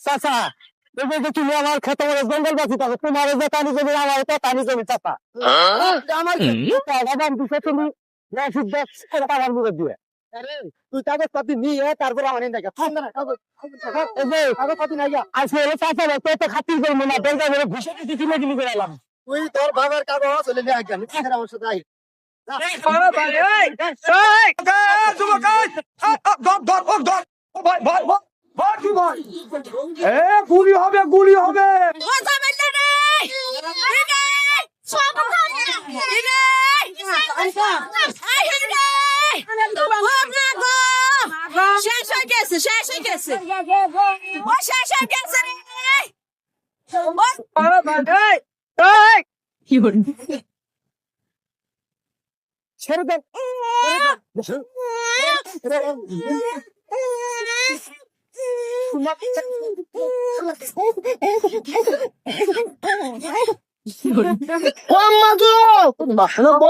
চাচা তুমি যে তুমি আমার খেতে বলে জঙ্গল বাঁচি তাহলে তোমার যে টানি জমি আমার তো টানি জমি চাচা আমার বাবা দিছে তুমি আমার মুখে দিয়ে তুই কাগজ পাতি নিয়ে তারপর আমার নাকি কাগজ পাতি নাই আজকে এলো চাচা তো তো খাতির করবো না দরকার হলে ঘুষে দিতে কিনে কিনে করে এলাম তুই তোর বাবার কাগজ চলে নিয়ে আসবি আমার সাথে আই গুলি হবে গুলি হবে শেষ হয়ে গেছে ছেড়ে দেন আম্মা গো